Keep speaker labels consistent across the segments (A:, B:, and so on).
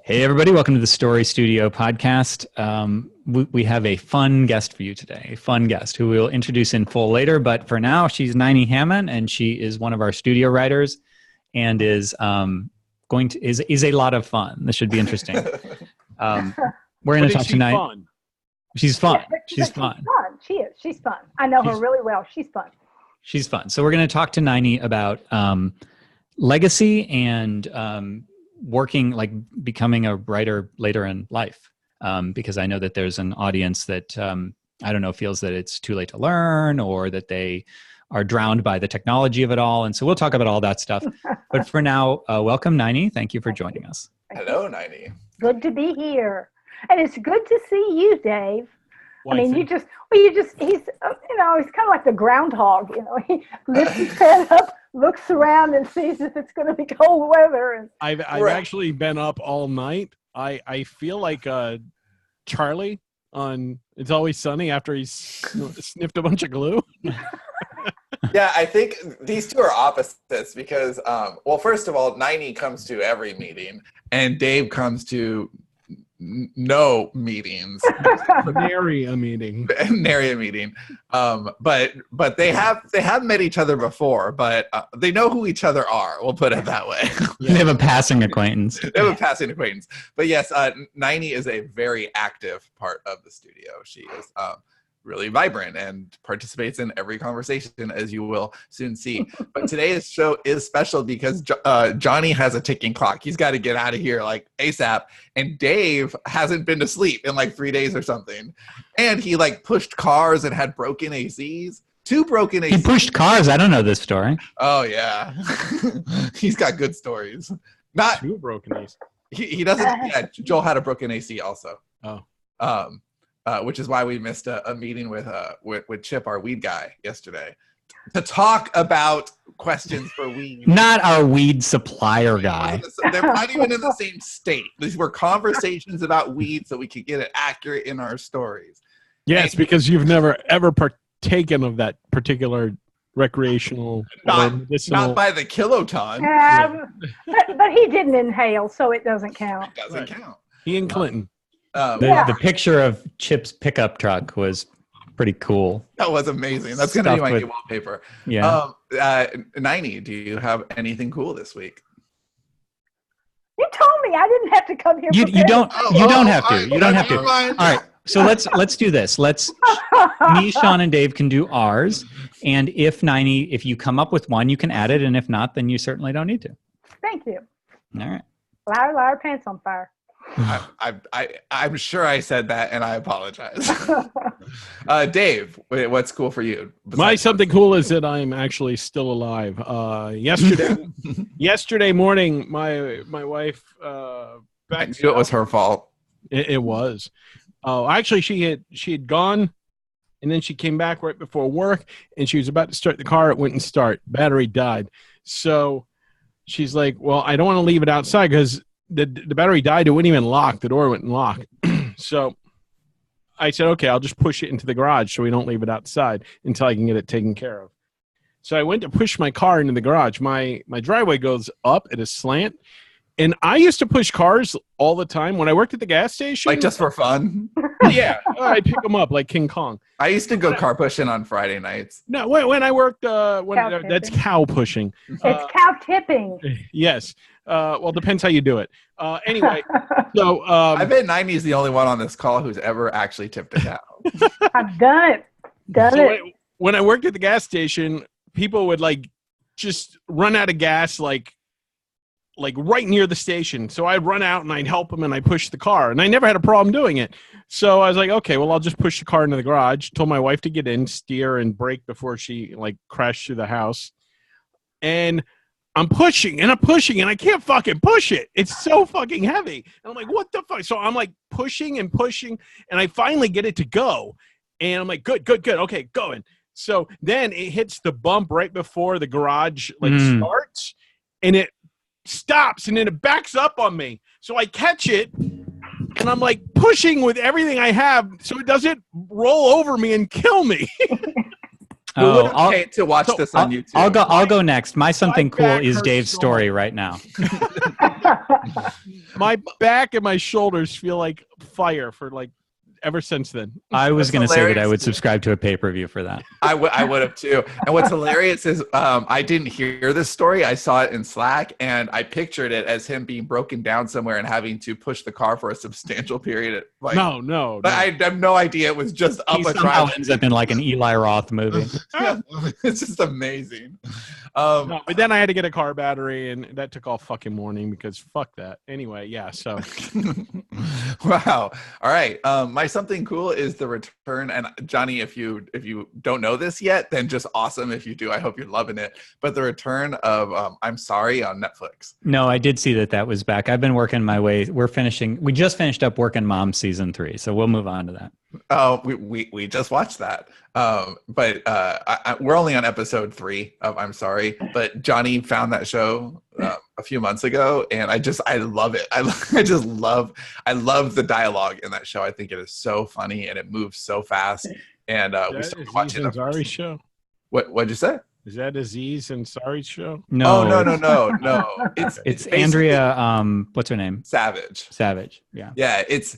A: Hey, everybody. Welcome to the Story Studio podcast. We have a fun guest for you today, a fun guest who we'll introduce in full later. But for now, she's Ninie Hammond, and she is one of our studio writers and is is a lot of fun. This should be interesting. We're going to talk tonight. She's fun.
B: Yeah,
A: she's fun.
B: She is. She's fun. I know her really well. She's fun.
A: She's fun. So we're going to talk to Ninie about legacy and working, like becoming a writer later in life, because I know that there's an audience that I don't know, feels that it's too late to learn, or that they are drowned by the technology of it all. And so we'll talk about all that stuff. But for now, welcome, Ninie. Thank you for joining us.
C: Hello, Ninie.
B: Good to be here, and it's good to see you, Dave.
C: Well,
B: I mean, he's kind of like the groundhog. He lifts his head up, looks around, and sees if it's going to be cold weather. And
D: I've actually been up all night. I feel like Charlie on It's Always Sunny after he's sniffed a bunch of glue.
C: Yeah, I think these two are opposites because, well, first of all, Ninie comes to every meeting, and Dave comes to no meetings.
D: Nary a meeting.
C: Nary a meeting. But they have met each other before, but they know who each other are. We'll put it that way.
A: Yeah. They have a passing acquaintance.
C: But yes, Ninie is a very active part of the studio. She is really vibrant and participates in every conversation, as you will soon see. But today's show is special because Johnny has a ticking clock. He's got to get out of here like ASAP. And Dave hasn't been to sleep in like 3 days or something. And he like pushed cars and had broken ACs. 2 broken ACs.
A: He pushed cars. I don't know this story.
C: Oh yeah. He's got good stories. Not
D: 2 broken ACs.
C: He doesn't. Yeah, Joel had a broken AC also.
D: Oh.
C: Which is why we missed a meeting with Chip, our weed guy, yesterday, to talk about questions for weed.
A: Not our weed supplier guy.
C: They're not even in the same state. These were conversations about weed so we could get it accurate in our stories.
D: Yes, because you've never ever partaken of that particular recreational or medicinal.
C: Not by the kiloton.
B: But he didn't inhale, so it doesn't count.
C: It doesn't count.
D: He and Clinton.
A: The picture of Chip's pickup truck was pretty cool.
C: That was amazing. That's going to be my new wallpaper.
A: Yeah.
C: Ninie, do you have anything cool this week?
B: You told me I didn't have to come here.
A: You don't have to. You don't have to. All right. So let's do this. Me, Sean, and Dave can do ours. And if Ninie, if you come up with one, you can add it. And if not, then you certainly don't need to.
B: Thank you.
A: All right.
B: Liar, pants on fire.
C: I'm sure I said that, and I apologize. Dave, what's cool for you?
D: My something cool is that I'm actually still alive. Yesterday morning, my wife
C: I knew it was her fault.
D: It was. Oh, actually, she had gone, and then she came back right before work, and she was about to start the car. It wouldn't start. Battery died. So she's like, "Well, I don't want to leave it outside because." The battery died. It wouldn't even lock. The door wouldn't lock. So I said, okay, I'll just push it into the garage so we don't leave it outside until I can get it taken care of. So I went to push my car into the garage. My driveway goes up at a slant. And I used to push cars all the time when I worked at the gas station.
C: Like just for fun?
D: Yeah. I pick them up like King Kong.
C: I used to go car pushing on Friday nights.
D: No, when I worked, that's cow pushing.
B: It's cow tipping.
D: Yes. Well, depends how you do it. Anyway, so
C: I bet Ninie's the only one on this call who's ever actually tipped a cow.
B: I've done it.
D: When I worked at the gas station, people would like just run out of gas like right near the station. So I'd run out and I'd help them and I'd push the car. And I never had a problem doing it. So I was like, okay, well, I'll just push the car into the garage. Told my wife to get in, steer, and brake before she like crashed through the house. And I'm pushing and I can't fucking push it. It's so fucking heavy. And I'm like, what the fuck? So I'm like pushing and I finally get it to go. And I'm like, good. Okay, going. So then it hits the bump right before the garage starts, and it stops, and then it backs up on me. So I catch it, and I'm like pushing with everything I have so it doesn't roll over me and kill me.
A: I'll
C: to watch this on YouTube.
A: I'll go next. My something cool is Dave's story right now.
D: My back and my shoulders feel like fire for like ever since then.
A: I was going to say that I
C: hilarious.
A: would subscribe to a pay-per-view for that.
C: I would have too. And what's hilarious is I didn't hear this story. I saw it in Slack, and I pictured it as him being broken down somewhere and having to push the car for a substantial period. Like,
D: No.
C: I have no idea. It was just up
A: He
C: a
A: somehow
C: drive.
A: ends up in like an Eli Roth movie.
C: It's just amazing.
D: No, but then I had to get a car battery, and that took all fucking morning because fuck that. Anyway, yeah. So,
C: Wow. All right. My something cool is the return. And Johnny, if you don't know this yet, then just awesome. If you do, I hope you're loving it. But the return of I'm Sorry on Netflix.
A: No, I did see that was back. I've been working my way. We just finished up Working Mom season 3, so we'll move on to that.
C: Oh, we just watched that. But we're only on episode 3 of I'm Sorry. But Johnny found that show a few months ago, and I love it. I love the dialogue in that show. I think it is so funny, and it moves so fast. And we started watching the
D: Ansari's show.
C: What'd you say?
D: Is that Aziz Ansari's show?
A: No,
C: Oh, no. It's
A: It's Andrea. What's her name?
C: Savage.
A: Savage. Yeah.
C: Yeah, it's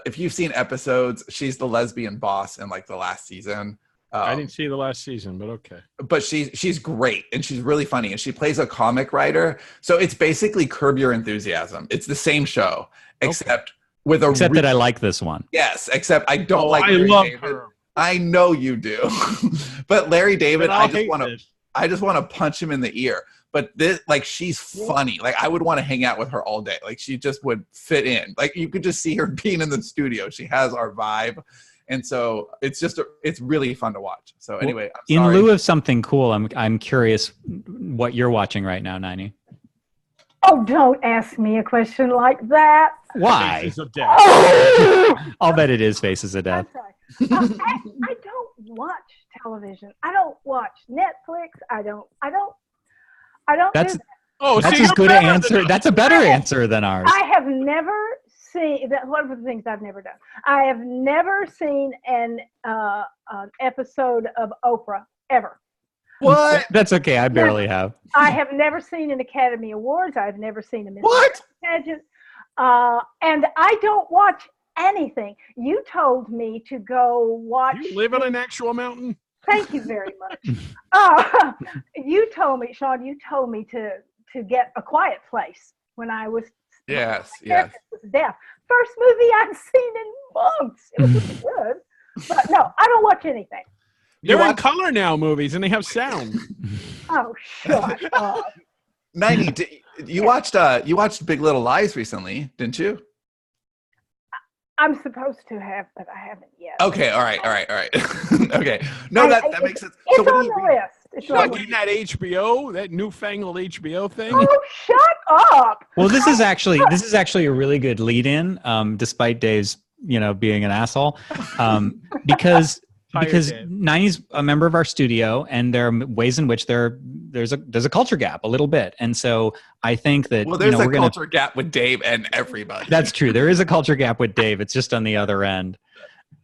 C: if you've seen episodes, she's the lesbian boss in like the last season.
D: I didn't see the last season, but okay.
C: But she's great, and she's really funny, and she plays a comic writer. So it's basically Curb Your Enthusiasm. It's the same show, except with a
A: Except that I like this one.
C: yes, except I don't like
D: I
C: Larry
D: love
C: David.
D: her.
C: I know you do. But Larry David,
D: But
C: I
D: I'll
C: just
D: hate
C: want to
D: this.
C: I just want to punch him in the ear. But this, like, she's funny. Like, I would want to hang out with her all day. Like, she just would fit in. Like, you could just see her being in the studio. She has our vibe. And so it's really fun to watch. So anyway, I'm
A: In
C: sorry.
A: lieu of something cool, I'm curious what you're watching right now, Ninie.
B: Oh, don't ask me a question like that.
A: Why?
D: Faces of Death.
B: Oh!
A: I'll bet it is Faces of Death.
B: I'm sorry. I don't watch television. I don't watch Netflix. I don't
A: That's
B: do that.
D: Oh,
A: that's
D: see,
A: as
D: you're
A: good an
D: better than
A: answer.
D: us.
A: That's a better answer than ours.
B: I have never seen that. One of the things I've never done. I have never seen an episode of Oprah ever.
C: What?
A: That's okay. I barely have.
B: I have never seen an Academy Awards. I've never seen a Miss
C: What?
B: pageant. And I don't watch anything. You told me to go watch.
D: You live on an actual mountain?
B: Thank you very much. You told me, Sean. You told me to get A Quiet Place when I was.
C: Yes,
B: my
C: yes.
B: therapist was deaf. First movie I've seen in months. It was really good, but no, I don't watch anything.
D: They're in
C: watch-
D: color now movies, and they have sound.
B: Oh, shut up.
C: Ninie, you watched Big Little Lies recently, didn't you?
B: I'm supposed to have, but I haven't yet.
C: Okay, all right. Okay. No, that makes sense.
B: It's
C: what do
B: on
C: you
B: the
C: read?
B: list. It's on the
D: Fucking
B: list.
D: that HBO, that newfangled HBO thing.
B: Oh, shut up.
A: Well, this is actually a really good lead-in, despite Dave's being an asshole, because
D: Dave.
A: Ninie's a member of our studio, and there are ways in which there's a culture gap a little bit, and so I think that
C: Well, there's
A: we're
C: a
A: gonna.
C: culture gap with Dave and everybody.
A: That's true. There is a culture gap with Dave. It's just on the other end.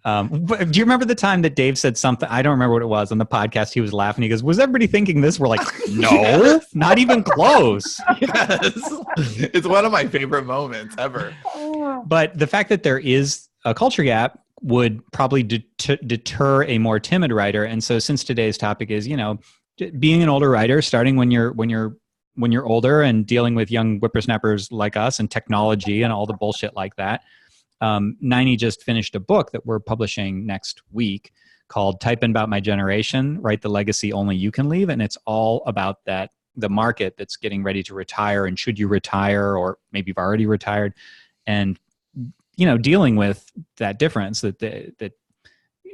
A: But do you remember the time that Dave said something? I don't remember what it was on the podcast. He was laughing. He goes, "Was everybody thinking this?" We're like, "No,
C: Yes.
A: not even close."
C: Yes. It's one of my favorite moments ever.
B: Oh,
A: But the fact that there is a culture gap would probably deter a more timid writer. And so, since today's topic is, being an older writer, starting when you're older and dealing with young whippersnappers like us and technology and all the bullshit like that. Ninie just finished a book that we're publishing next week called Type In About My Generation, Write the Legacy Only You Can Leave. And it's all about the market that's getting ready to retire, and should you retire, or maybe you've already retired, and dealing with that difference that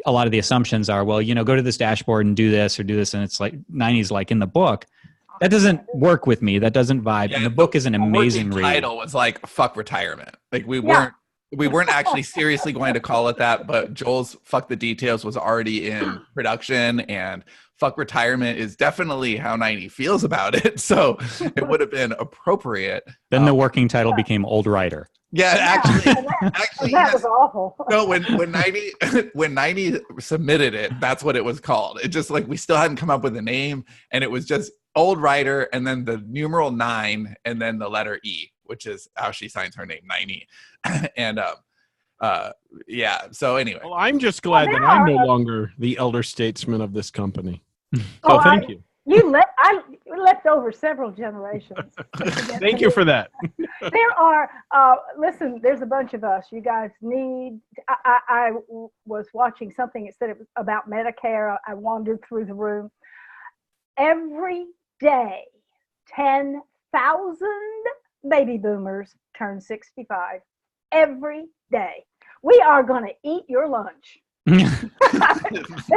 A: a lot of the assumptions are, well, go to this dashboard and do this or do this. And it's like Ninie's like, in the book, that doesn't work with me. That doesn't vibe.
C: Yeah,
A: and the book is an amazing
C: The
A: read.
C: title was like "Fuck Retirement." Like we weren't actually seriously going to call it that, but Joel's "Fuck the Details" was already in production, and "Fuck Retirement" is definitely how Ninie feels about it. So it would have been appropriate.
A: Then the working title became Old Writer.
C: Yeah, actually,
B: that
C: yes.
B: was awful.
C: No, when Ninie submitted it, that's what it was called. It just like we still hadn't come up with a name, and it was just Old Writer, and then the numeral 9, and then the letter E which is how she signs her name, Ninie. And yeah. So anyway.
D: Well, I'm just glad that I'm no longer the elder statesman of this company.
B: Oh,
D: Thank you.
B: I left over several generations.
D: Thank you for that.
B: There are, listen, there's a bunch of us. You guys need, I was watching something, it said it was about Medicare. I wandered through the room. Every day, 10,000 baby boomers turn 65. Every day. We are going to eat your lunch.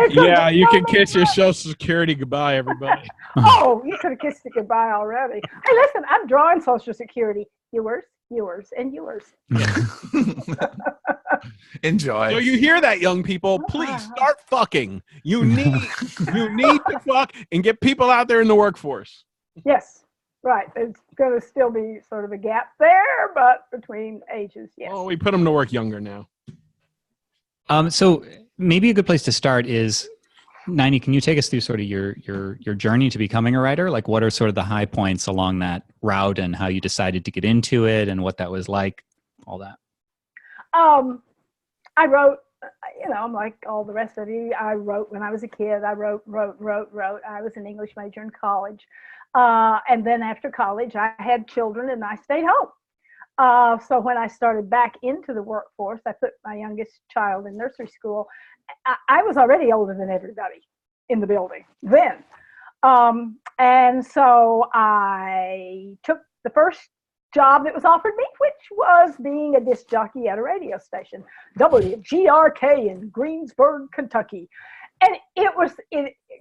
D: Yeah, you can kiss your Social Security goodbye, everybody.
B: Oh, you could have kissed it goodbye already. Hey, listen, I'm drawing Social Security. Yours, and yours.
C: Enjoy.
D: So you hear that, young people? Please start fucking. You need to fuck and get people out there in the workforce.
B: Yes, right. There's going to still be sort of a gap there, but between ages, yes.
D: Oh, we put them to work younger now.
A: So maybe a good place to start is, Ninie, can you take us through sort of your journey to becoming a writer? Like, what are sort of the high points along that route, and how you decided to get into it, and what that was like, all that?
B: I wrote, I'm like all the rest of you. I wrote when I was a kid. I wrote. I was an English major in college. And then after college, I had children and I stayed home. So when I started back into the workforce, I put my youngest child in nursery school. I was already older than everybody in the building then. And so I took the first job that was offered me, which was being a disc jockey at a radio station, WGRK in Greensburg, Kentucky. And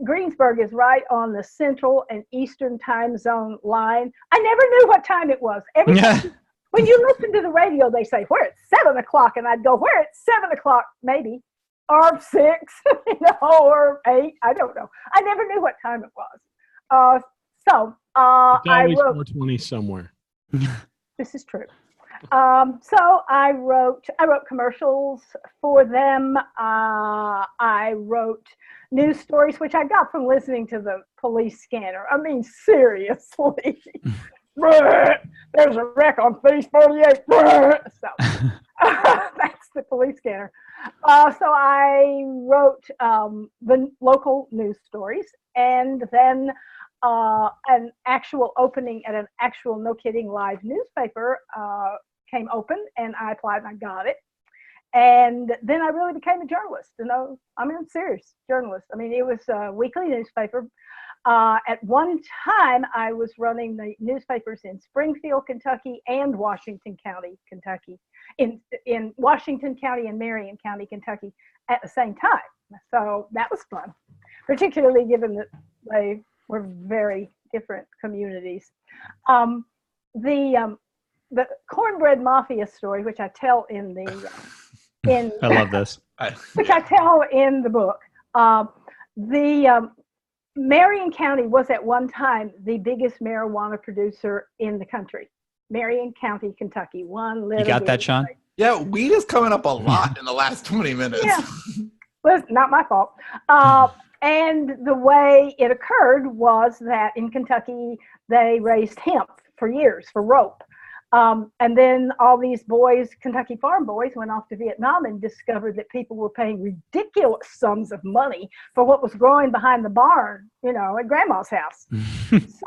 B: Greensburg is right on the central and eastern time zone line. I never knew what time it was. Every time, when you listen to the radio, they say, we're at 7 o'clock. And I'd go, we're at 7 o'clock, maybe, or 6, or 8. I don't know. I never knew what time it was. I wrote
D: 420 somewhere.
B: This is true. So I wrote commercials for them. I wrote news stories, which I got from listening to the police scanner. I mean, seriously. There's a wreck on phase 48. So that's the police scanner. So I wrote the local news stories, and then an actual opening at an actual, no kidding, live newspaper came open, and I applied and I got it. And then I really became a journalist. I'm a serious journalist. I mean, it was a weekly newspaper. At one time, I was running the newspapers in Springfield, Kentucky, and Washington County, Kentucky. In Washington County and Marion County, Kentucky, at the same time. So that was fun, particularly given that they were very different communities. The cornbread mafia story, which I tell in the
A: I love this.
B: Which I tell in the book. Marion County was at one time the biggest marijuana producer in the country. Marion County, Kentucky. One little.
A: You got that, Sean?
B: Place.
C: Yeah, weed is coming up a lot in the last 20 minutes.
B: Yeah, well, not my fault. And the way it occurred was that in Kentucky, they raised hemp for years for rope. And then all these boys, Kentucky farm boys, went off to Vietnam and discovered that people were paying ridiculous sums of money for what was growing behind the barn, at grandma's house.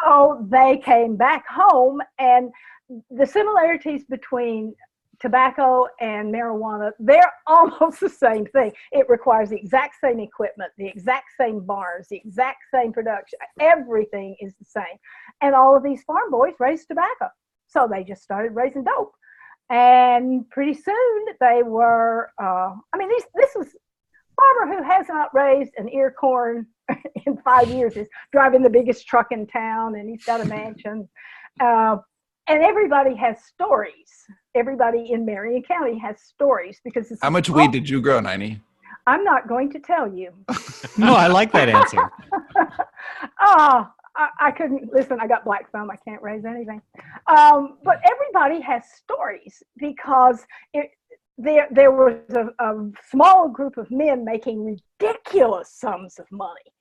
B: So they came back home, and the similarities between tobacco and marijuana, they're almost the same thing. It requires the exact same equipment, the exact same barns, the exact same production. Everything is the same. And all of these farm boys raised tobacco. So they just started raising dope. And pretty soon they were, this was a farmer who has not raised an ear corn in 5 years, is driving the biggest truck in town, and he's got a mansion. And everybody has stories. Everybody in Marion County has stories because it's.
C: How much weed did you grow, Ninie?
B: I'm not going to tell you.
A: No, I like that answer.
B: I couldn't listen. I got black thumb. I can't raise anything. But everybody has stories because there was a small group of men making ridiculous sums of money.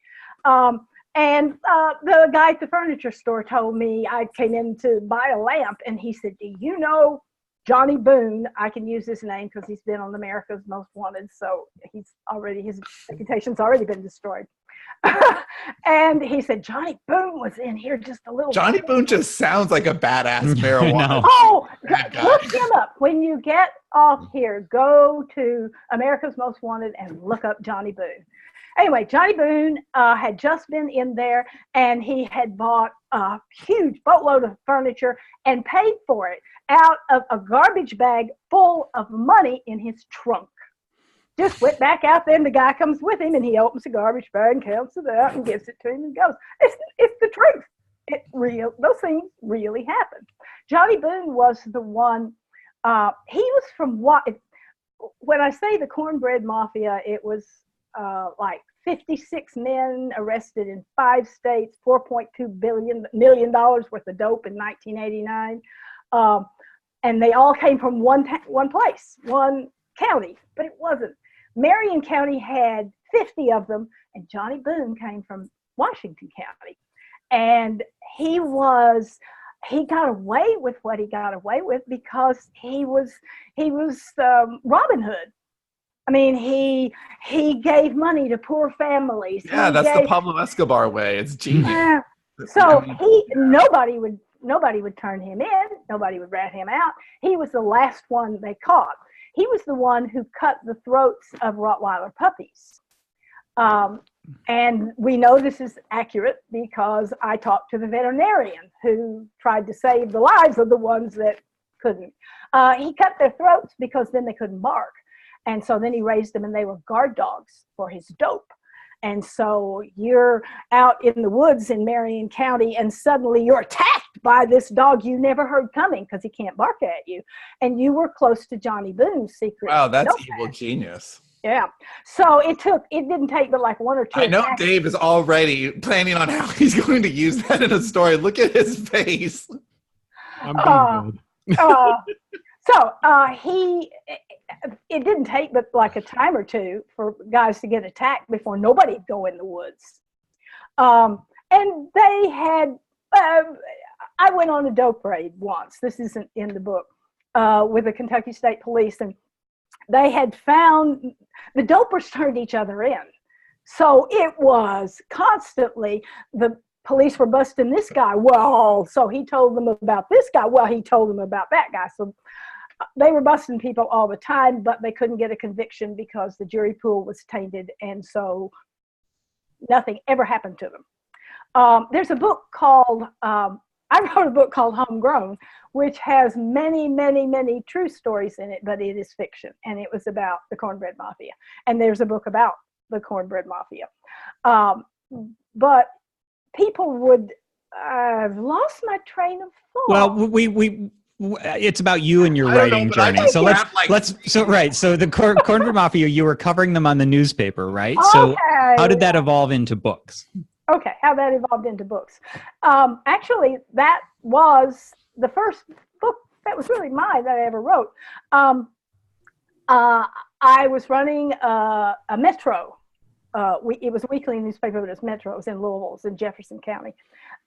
B: And the guy at the furniture store told me, I came in to buy a lamp, and he said, do you know Johnny Boone? I can use his name because he's been on America's Most Wanted, so his reputation's already been destroyed. And he said, Johnny Boone was in here just a little
C: Johnny
B: bit.
C: Boone just sounds like a badass marijuana.
A: No.
B: Oh,
C: Bad guy.
B: look him up. When you get off here, go to America's Most Wanted and look up Johnny Boone. Anyway, Johnny Boone had just been in there, and he had bought a huge boatload of furniture and paid for it out of a garbage bag full of money in his trunk. Just went back out there, and the guy comes with him, and he opens the garbage bag and counts it out and gives it to him and goes. It's the truth. Those things really happened. Johnny Boone was the one. He was from what? When I say the Cornbread Mafia, it was like 56 men arrested in 5 states, $4.2 million worth of dope in 1989, and they all came from one place, one county, but it wasn't. Marion County had 50 of them, and Johnny Boone came from Washington County, and he got away with what he got away with because he was Robin Hood. I mean, he gave money to poor families.
C: Yeah, that's the Pablo Escobar way. It's genius.
B: So nobody would turn him in. Nobody would rat him out. He was the last one they caught. He was the one who cut the throats of Rottweiler puppies. And we know this is accurate because I talked to the veterinarian who tried to save the lives of the ones that couldn't. He cut their throats because then they couldn't bark. And so then he raised them, and they were guard dogs for his dope. And so you're out in the woods in Marion County, and suddenly you're attacked by this dog you never heard coming because he can't bark at you. And you were close to Johnny Boone's secret.
C: Wow, that's
B: notepad.
C: evil genius.
B: Yeah. So it didn't take but like 1 or 2
C: I know
B: attacks.
C: Dave is already planning on how he's going to use that in a story. Look at his face.
D: I'm being good.
B: It didn't take but like a time or two for guys to get attacked before nobody'd go in the woods. And they had, I went on a dope raid once. This isn't in the book, with the Kentucky State Police, and they had found the dopers turned each other in. So it was constantly the police were busting this guy. Well, so he told them about this guy. Well, he told them about that guy. So they were busting people all the time, but they couldn't get a conviction because the jury pool was tainted, and so nothing ever happened to them. There's a book called, I wrote a book called Homegrown, which has many, many, many true stories in it, but it is fiction, and it was about the Cornbread Mafia. And there's a book about the Cornbread Mafia. But people would, I've lost my train of thought.
A: Well, it's about you and your writing journey. So so the Cornbread Mafia, you were covering them on the newspaper, right?
B: Okay.
A: So how did that evolve into books?
B: Okay, how that evolved into books. Actually, that was the first book that was really mine that I ever wrote. I was running a Metro. It was a weekly newspaper, but it was Metro. It was in Louisville. It was in Jefferson County.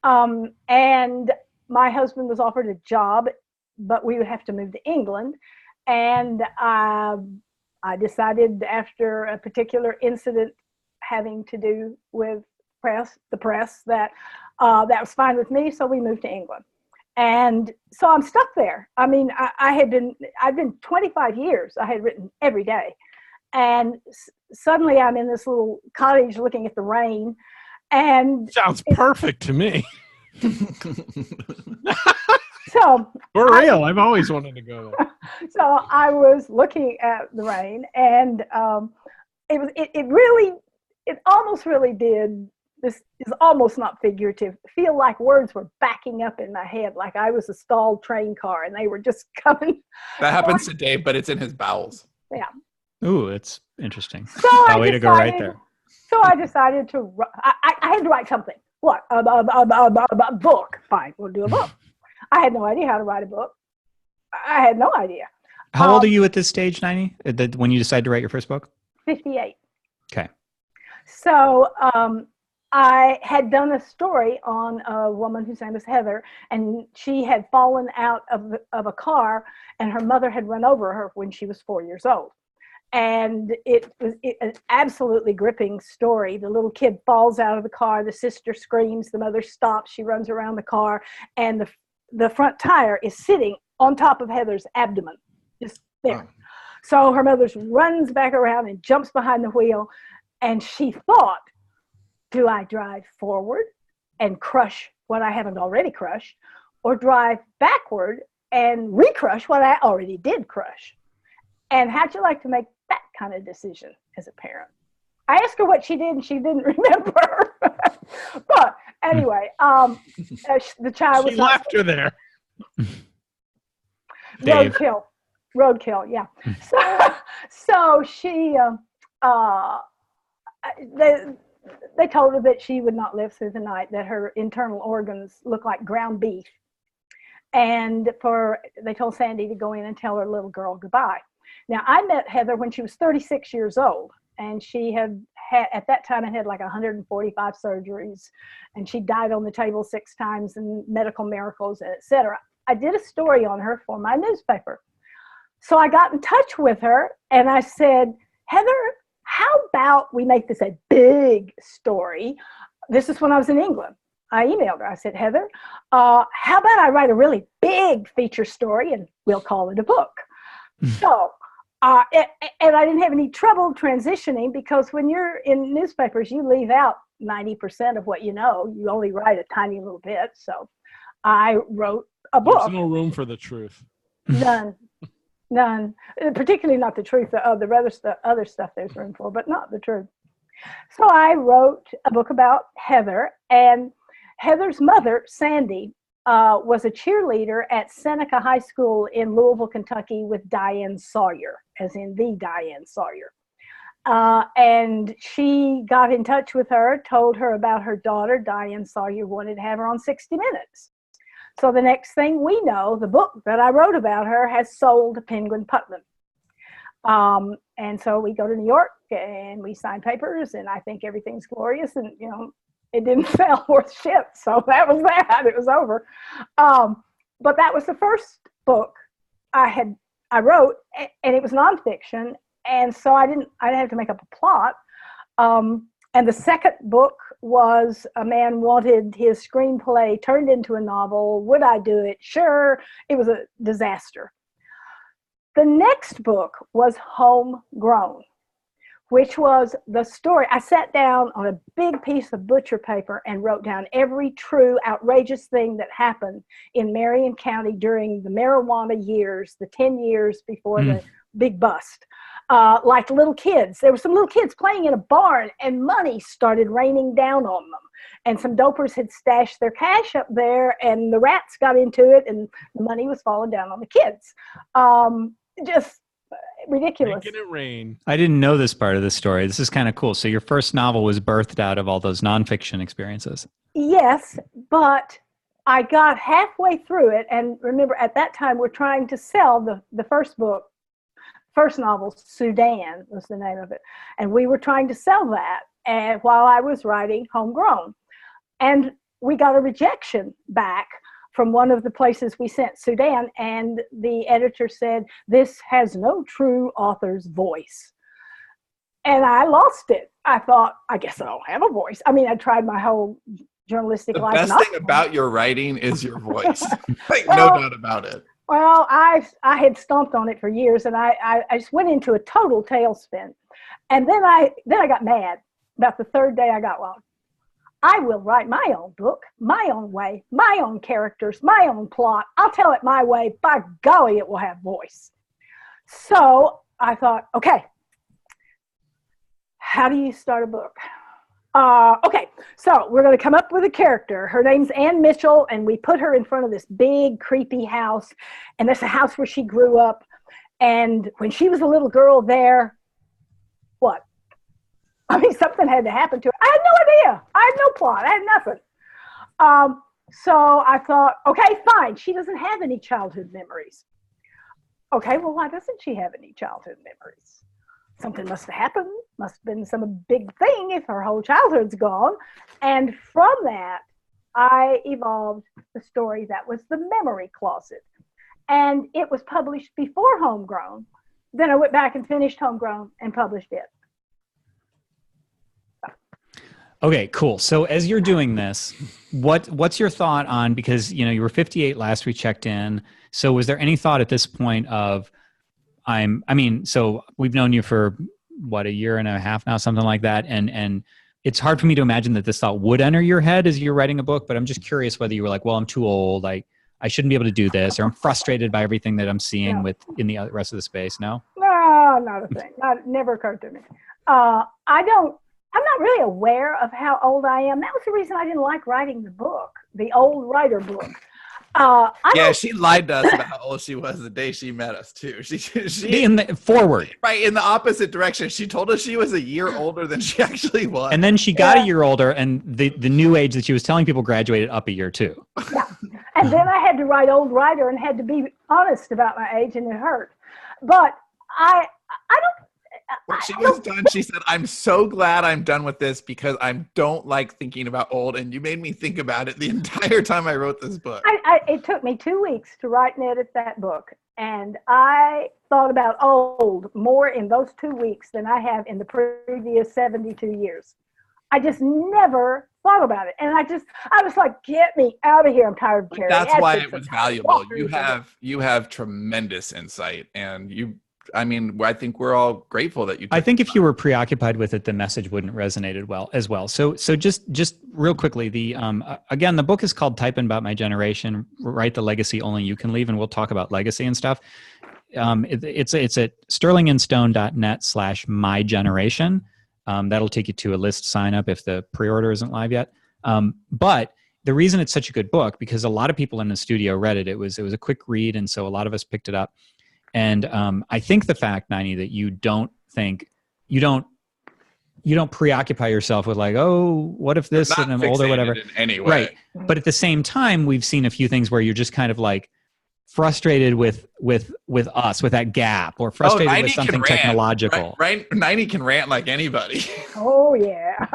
B: And my husband was offered a job, but we would have to move to England. And I decided after a particular incident having to do with the press, that that was fine with me. So we moved to England. And so I'm stuck there. I mean, I've been 25 years. I had written every day. And suddenly I'm in this little cottage looking at the rain. And
D: sounds perfect to me.
B: So
D: for real, I've always wanted to go there.
B: So I was looking at the rain, and it almost really did. This is almost not figurative. Feel like words were backing up in my head, like I was a stalled train car, and they were just coming.
C: That happens to Dave, but it's in his bowels.
B: Yeah.
A: Ooh, it's interesting.
B: So
A: way to go right there.
B: So I decided to. I had to write something. What? A book. Fine, we'll do a book. I had no idea how to write a book. I had no idea.
A: How old are you at this stage, Ninie, when you decided to write your first book?
B: 58.
A: Okay.
B: So I had done a story on a woman whose name was Heather, and she had fallen out of a car, and her mother had run over her when she was 4 years old. And it was an absolutely gripping story. The little kid falls out of the car, the sister screams, the mother stops, she runs around the car, and the front tire is sitting on top of Heather's abdomen, just there. Wow. So her mother runs back around and jumps behind the wheel, and she thought, do I drive forward and crush what I haven't already crushed, or drive backward and recrush what I already did crush? And how'd you like to make that kind of decision as a parent? I asked her what she did, and she didn't remember. But anyway, the child was.
D: She left her there.
B: Roadkill, yeah. So she, they told her that she would not live through the night, that her internal organs looked like ground beef. And they told Sandy to go in and tell her little girl goodbye. Now, I met Heather when she was 36 years old, and she had at that time, had like 145 surgeries, and she died on the table 6 times, and medical miracles, etc. I did a story on her for my newspaper. So I got in touch with her, and I said, Heather, how about we make this a big story? This is when I was in England. I emailed her. I said, Heather, how about I write a really big feature story, and we'll call it a book? So, and I didn't have any trouble transitioning, because when you're in newspapers, you leave out 90% of what you know. You only write a tiny little bit. So I wrote a book.
D: There's no room for the truth.
B: None, particularly not the truth. The other stuff there's room for, but not the truth. So I wrote a book about Heather, and Heather's mother, Sandy, was a cheerleader at Seneca High School in Louisville, Kentucky, with Diane Sawyer, as in the Diane Sawyer. And she got in touch with her, told her about her daughter. Diane Sawyer wanted to have her on 60 Minutes. So the next thing we know, the book that I wrote about her has sold to Penguin Putnam. And so we go to New York and we sign papers, and I think everything's glorious, and it didn't sell worth shit. So that was that. It was over. But that was the first book I wrote, and it was nonfiction, and so I didn't have to make up a plot. And the second book was a man wanted his screenplay turned into a novel. Would I do it? Sure. It was a disaster. The next book was Homegrown, which was the story. I sat down on a big piece of butcher paper and wrote down every true, outrageous thing that happened in Marion County during the marijuana years, the 10 years before the big bust. Like little kids. There were some little kids playing in a barn, and money started raining down on them. And some dopers had stashed their cash up there, and the rats got into it, and the money was falling down on the kids. Just ridiculous.
D: Making it rain.
A: I didn't know this part of the story. This is kind of cool. So your first novel was birthed out of all those nonfiction experiences.
B: Yes, but I got halfway through it, and remember, at that time, we're trying to sell the first book. First novel, Sudan was the name of it. And we were trying to sell that, and while I was writing Homegrown. And we got a rejection back from one of the places we sent Sudan, and the editor said, this has no true author's voice. And I lost it. I thought, I guess I don't have a voice. I mean, I tried my whole journalistic life.
C: The best thing about your writing is your voice. Like, no doubt about it.
B: Well, I had stomped on it for years, and I just went into a total tailspin. And then I got mad. About the third day I got one. I will write my own book, my own way, my own characters, my own plot. I'll tell it my way. By golly, it will have voice. So I thought, okay, how do you start a book? Okay, so we're going to come up with a character. Her name's Ann Mitchell, and we put her in front of this big, creepy house, and that's a house where she grew up. And when she was a little girl there, what? I mean, something had to happen to her. I had no idea. I had no plot. I had nothing. So I thought, okay, fine. She doesn't have any childhood memories. Okay, well, why doesn't she have any childhood memories? something must have happened, must have been some big thing if her whole childhood's gone. And from that, I evolved the story that was The Memory Closet. And it was published before Homegrown. Then I went back and finished Homegrown and published it.
A: Okay, cool. So as you're doing this, what's your thought on, because you were 58 last we checked in. So was there any thought at this point of so we've known you for what, a year and a half now, something like that, and it's hard for me to imagine that this thought would enter your head as you're writing a book, but I'm just curious whether you were like, well, I'm too old, I shouldn't be able to do this, or I'm frustrated by everything that I'm seeing in the rest of the space. No,
B: not a thing. Never occurred to me. I'm not really aware of how old I am. That was the reason I didn't like writing the book, the old writer book.
C: She lied to us about how old she was the day she met us too. She
A: in the forward,
C: right in the opposite direction. She told us she was a year older than she actually was,
A: and then she got a year older, and the new age that she was telling people graduated up a year too.
B: Yeah, and then I had to write old writer and had to be honest about my age, and it hurt. But I don't.
C: When she was done, she said, "I'm so glad I'm done with this because I don't like thinking about old, and you made me think about it the entire time I wrote this book."
B: It took me 2 weeks to write and edit that book, and I thought about old more in those 2 weeks than I have in the previous 72 years. I just never thought about it, and I was like, "Get me out of here! I'm tired of carrying."
C: That's why it was valuable. You have tremendous insight, and I think we're all grateful that you.
A: I think if you were preoccupied with it, the message wouldn't resonate as well. So just real quickly, again, the book is called "Type In About My Generation: Write the Legacy Only You Can Leave," and we'll talk about legacy and stuff. It's at sterlingandstone.net/mygeneration. That'll take you to a list sign up if the pre-order isn't live yet. But the reason it's such a good book, because a lot of people in the studio read it. It was a quick read, and so a lot of us picked it up. And I think the fact, Ninie, that you don't preoccupy yourself with like, oh, what if this and I'm older, whatever.
C: In any way.
A: Right. But at the same time, we've seen a few things where you're just kind of like frustrated with us, with that gap, or frustrated with something technological.
C: Right. Ninie can rant like anybody.
B: Oh yeah.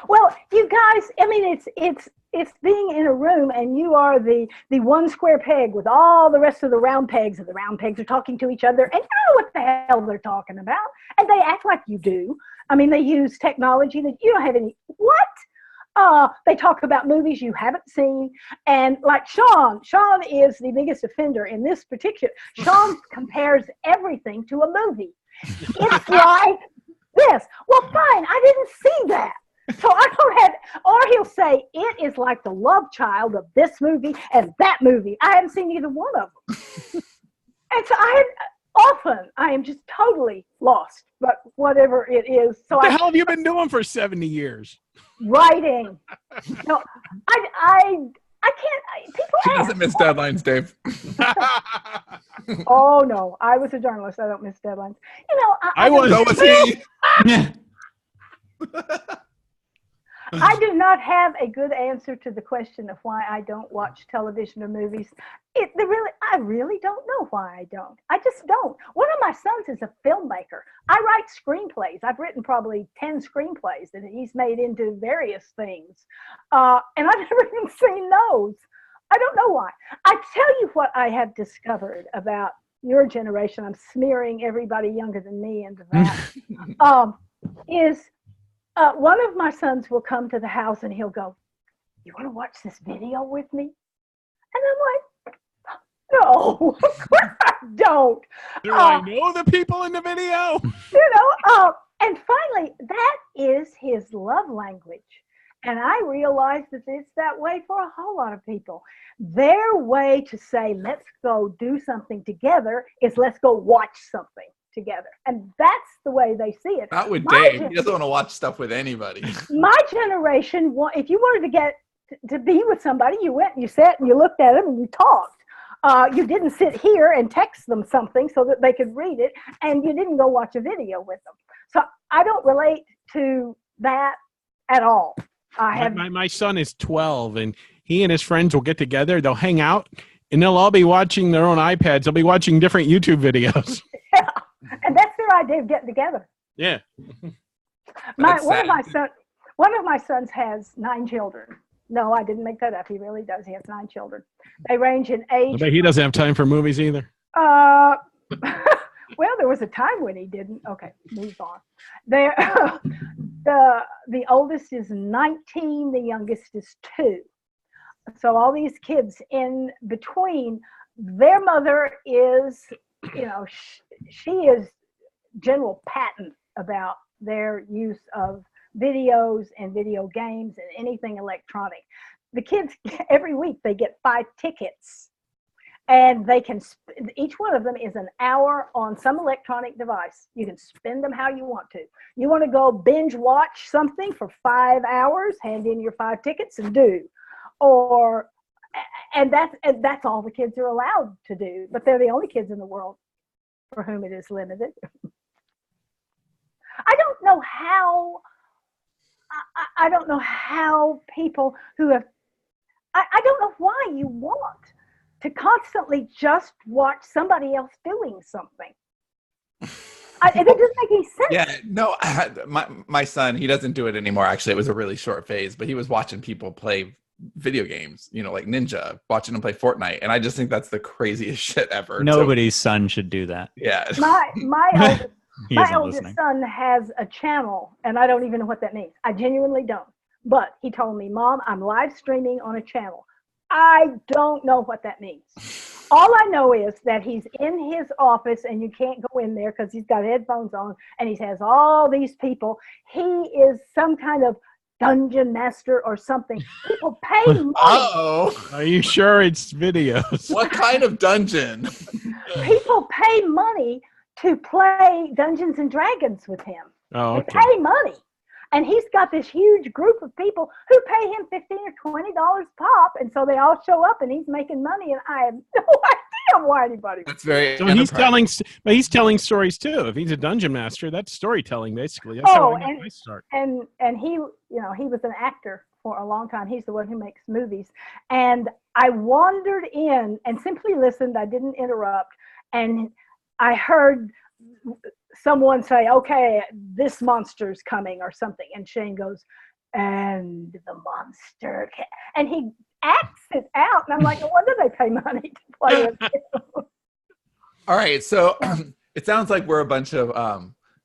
B: Well, you guys, I mean, it's being in a room and you are the one square peg with all the rest of the round pegs, and the round pegs are talking to each other, and you know what the hell they're talking about, and they act like you do. I mean, they use technology that you don't have any. What? They talk about movies you haven't seen, and like Sean is the biggest offender in this particular. Sean compares everything to a movie. It's like this. Well, fine, I didn't see that. So I don't have, or he'll say, it is like the love child of this movie and that movie. I haven't seen either one of them. And so I am just totally lost, but whatever it is. So
D: what the hell have you been doing for 70 years?
B: Writing. No, I can't, people
C: She
B: ask.
C: doesn't miss deadlines, Dave.
B: Oh no, I was a journalist. I don't miss deadlines.
C: I was. So was he.
B: I do not have a good answer to the question of why I don't watch television or movies. I really don't know why I don't. I just don't. One of my sons is a filmmaker. I write screenplays. I've written probably 10 screenplays that he's made into various things. And I've never even seen those. I don't know why. I tell you what I have discovered about your generation. I'm smearing everybody younger than me into that. One of my sons will come to the house and he'll go, "You want to watch this video with me?" And I'm like, "No, of course I don't."
D: Do I know the people in the video?
B: And finally, that is his love language. And I realized that it's that way for a whole lot of people. Their way to say, let's go do something together, is let's go watch something together. And that's the way they see it.
C: Not with Dave. He doesn't want to watch stuff with anybody.
B: My generation, if you wanted to get to be with somebody, you went and you sat and you looked at them and you talked. You didn't sit here and text them something so that they could read it, and you didn't go watch a video with them. So I don't relate to that at all.
D: My son is 12, and he and his friends will get together. They'll hang out, and they'll all be watching their own iPads. They'll be watching different YouTube videos.
B: Yeah, and that's their idea of getting together.
D: Yeah.
B: One of my sons has 9 children. No, I didn't make that up. He really does. He has 9 children. They range in age.
D: I bet he doesn't have time for movies either.
B: Well, there was a time when he didn't. Okay, move on. There, the oldest is 19. The youngest is 2. So all these kids in between, their mother is, she is general patent about their use of videos and video games and anything electronic. The kids, every week, they get 5 tickets. And they can, each one of them is an hour on some electronic device. You can spend them how you want to. You want to go binge watch something for 5 hours, hand in your 5 tickets and do. And that's all the kids are allowed to do. But they're the only kids in the world for whom it is limited. I don't know how people who have, I don't know why you want to constantly just watch somebody else doing something. It doesn't make any sense.
C: Yeah, no, my son, he doesn't do it anymore. Actually, it was a really short phase, but he was watching people play video games, like Ninja, watching them play Fortnite. And I just think that's the craziest shit ever.
A: Nobody's son should do that.
C: Yeah.
B: My oldest son has a channel, and I don't even know what that means. I genuinely don't. But he told me, Mom, I'm live streaming on a channel. I don't know what that means. All I know is that he's in his office and you can't go in there because he's got headphones on and he has all these people. He is some kind of dungeon master or something. People pay money.
C: Uh-oh.
D: Are you sure it's videos?
C: What kind of dungeon?
B: People pay money to play Dungeons and Dragons with him.
D: Oh, okay.
B: They pay money. And he's got this huge group of people who pay him $15 or $20 pop, and so they all show up, and he's making money, and I have no idea why anybody.
C: That's very.
D: So he's telling stories too. If he's a dungeon master, that's storytelling basically. That's how I got my start.
B: And he, he was an actor for a long time. He's the one who makes movies, and I wandered in and simply listened. I didn't interrupt, and I heard someone say, okay, this monster's coming or something. And Shane goes, and the monster and he acts it out. And I'm like, no wonder they pay money to play with him.
C: All right. So it sounds like we're a bunch of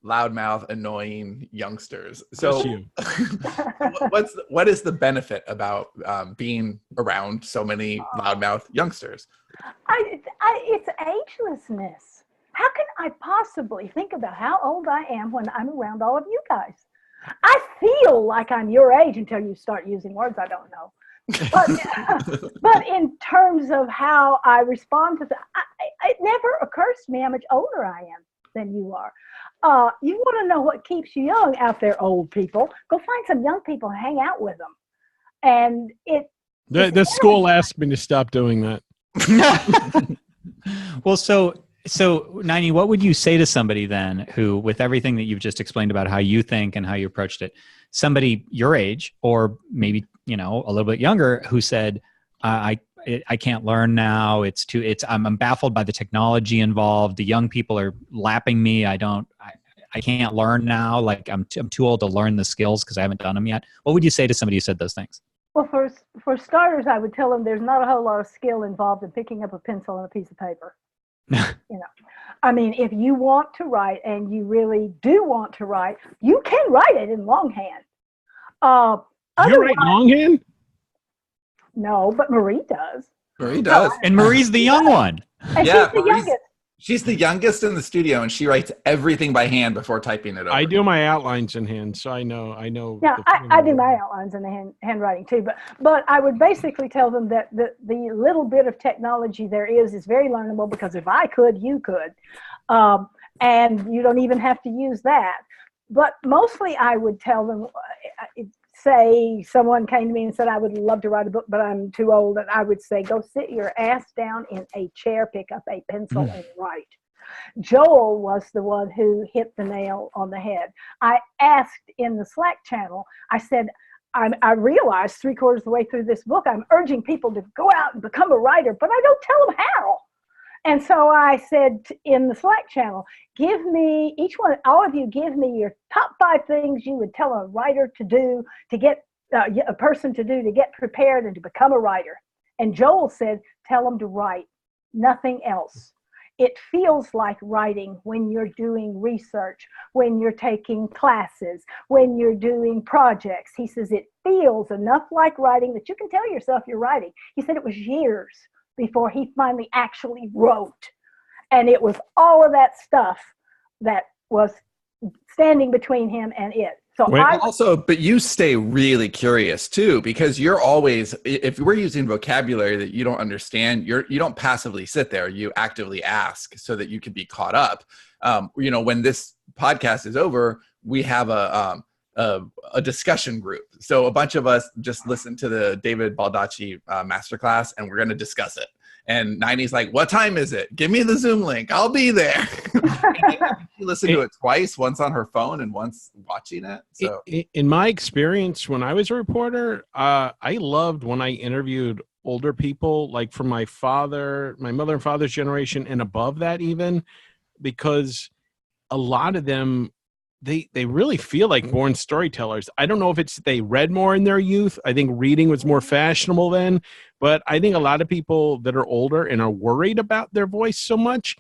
C: loudmouth, annoying youngsters. So what is the benefit about being around so many loudmouth youngsters?
B: It's agelessness. How can I possibly think about how old I am when I'm around all of you guys? I feel like I'm your age until you start using words I don't know. But in terms of how I respond to it never occurs to me how much older I am than you are. You want to know what keeps you young out there, old people? Go find some young people and hang out with them. And
D: the school asked me to stop doing that.
A: Well, so Ninie, what would you say to somebody then who, with everything that you've just explained about how you think and how you approached it, somebody your age or maybe, a little bit younger who said, I can't learn now. I'm baffled by the technology involved. The young people are lapping me. I can't learn now. Like I'm too old to learn the skills because I haven't done them yet. What would you say to somebody who said those things?
B: Well, for starters, I would tell them there's not a whole lot of skill involved in picking up a pencil and a piece of paper. I mean, if you want to write and you really do want to write, you can write it in longhand.
D: You write longhand?
B: No, but Marie does.
C: Marie does.
A: And Marie's the young one.
B: And she's the youngest.
C: She's the youngest in the studio, and she writes everything by hand before typing it over.
D: I do my outlines in hand, so I know.
B: Yeah, I do my outlines in the handwriting too. But I would basically tell them that the little bit of technology there is very learnable, because if I could, you could, and you don't even have to use that. But mostly, I would tell them. Say someone came to me and said, I would love to write a book, but I'm too old. And I would say, go sit your ass down in a chair, pick up a pencil and write. Joel was the one who hit the nail on the head. I asked in the Slack channel, I said, I realized 3/4 of the way through this book, I'm urging people to go out and become a writer, but I don't tell them how. And so I said in the Slack channel, give me, each one, all of you, give me your top 5 things you would tell a writer to do to get, a person to do to get prepared and to become a writer. And Joel said, tell them to write, nothing else. It feels like writing when you're doing research, when you're taking classes, when you're doing projects. He says it feels enough like writing that you can tell yourself you're writing. He said it was years before he finally actually wrote. And it was all of that stuff that was standing between him and it. So
C: but you stay really curious too, because you're always, if we're using vocabulary that you don't understand, you don't passively sit there, you actively ask so that you can be caught up. When this podcast is over, we have a discussion group. So a bunch of us just listen to the David Baldacci masterclass, and we're going to discuss it. And Ninie's like, what time is it? Give me the Zoom link. I'll be there. She listened to it twice, once on her phone and once watching it. So
D: in my experience, when I was a reporter, I loved when I interviewed older people, like from my mother and father's generation and above that even, because a lot of them, they really feel like born storytellers. I don't know if it's they read more in their youth. I think reading was more fashionable then, but I think a lot of people that are older and are worried about their voice so much,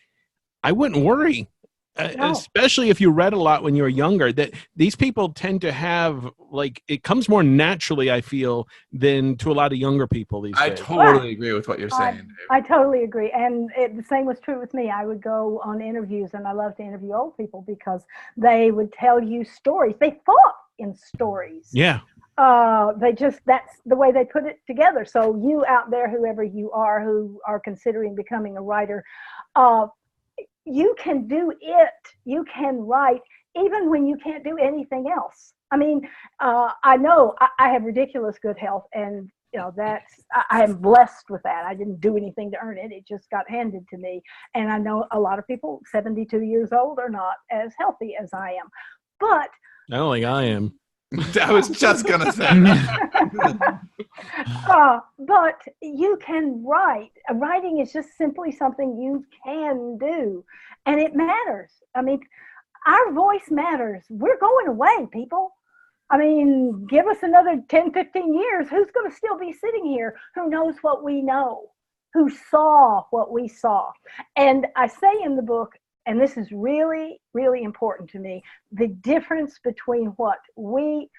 D: I wouldn't worry, especially if you read a lot when you were younger, that these people tend to have, like, it comes more naturally, I feel, than to a lot of younger people these days.
C: I totally agree with what you're saying.
B: I totally agree. And the same was true with me. I would go on interviews, and I love to interview old people because they would tell you stories. They thought in stories.
D: Yeah.
B: That's the way they put it together. So you out there, whoever you are, who are considering becoming a writer, you can do it. You can write even when you can't do anything else. I mean, I know I have ridiculous good health, and I am blessed with that. I didn't do anything to earn it. It just got handed to me. And I know a lot of people 72 years old are not as healthy as I am. But
D: I don't think I am.
C: I was just going to say.
B: But you can write. Writing is just simply something you can do. And it matters. I mean, our voice matters. We're going away, people. I mean, give us another 10, 15 years. Who's going to still be sitting here who knows what we know, who saw what we saw? And I say in the book, and this is really, really important to me, the difference between what we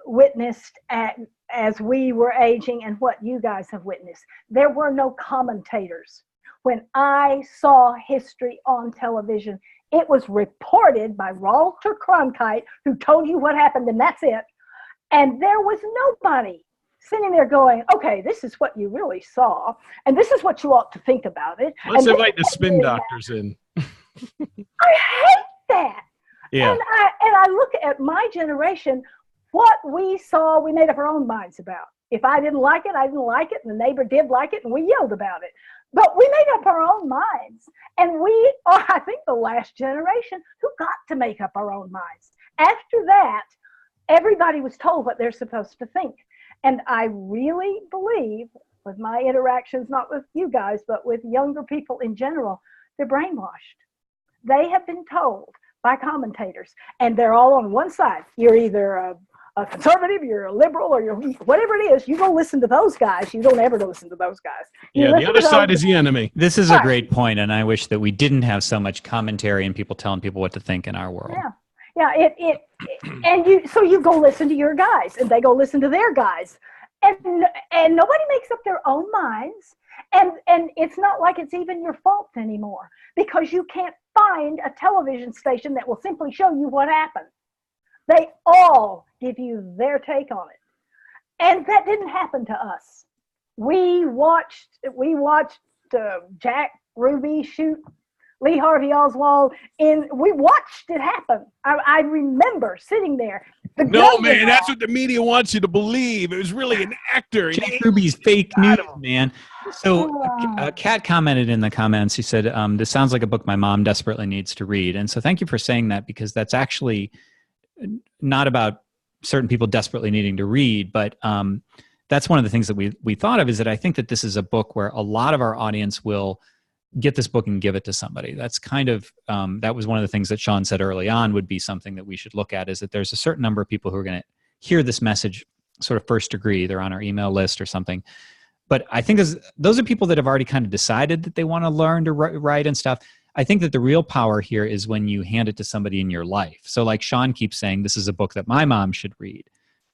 B: witnessed as we were aging and what you guys have witnessed. There were no commentators. When I saw history on television, it was reported by Walter Cronkite, who told you what happened, and that's it. And there was nobody sitting there going, okay, this is what you really saw, and this is what you ought to think about it.
D: Let's invite the spin doctors in.
B: I hate that.
D: Yeah.
B: And I look at my generation, what we saw, we made up our own minds about. If I didn't like it, I didn't like it, and the neighbor did like it, and we yelled about it. But we made up our own minds. And we are, I think, the last generation who got to make up our own minds. After that, everybody was told what they're supposed to think. And I really believe, with my interactions, not with you guys, but with younger people in general, they're brainwashed. They have been told by commentators, and they're all on one side. You're either a conservative, you're a liberal, or you're whatever it is. You go listen to those guys. You don't ever listen to those guys.
D: The other side is the enemy.
A: This is a great point, and I wish that we didn't have so much commentary and people telling people what to think in our world.
B: Yeah. So you go listen to your guys, and they go listen to their guys, and nobody makes up their own minds. And it's not like it's even your fault anymore, because you can't find a television station that will simply show you what happened. They all give you their take on it. And that didn't happen to us. We watched Jack Ruby shoot Lee Harvey Oswald, and we watched it happen. I remember sitting there.
D: No, man, that's what the media wants you to believe. It was really an actor.
A: Jack Ruby's fake news, man. So Kat commented in the comments, he said, this sounds like a book my mom desperately needs to read. And so thank you for saying that, because that's actually not about certain people desperately needing to read, but that's one of the things that we thought of, is that I think that this is a book where a lot of our audience will get this book and give it to somebody. That's kind of, that was one of the things that Sean said early on would be something that we should look at, is that there's a certain number of people who are going to hear this message sort of first degree. They're on our email list or something. But I think those are people that have already kind of decided that they want to learn to write and stuff. I think that the real power here is when you hand it to somebody in your life. So like Sean keeps saying, this is a book that my mom should read,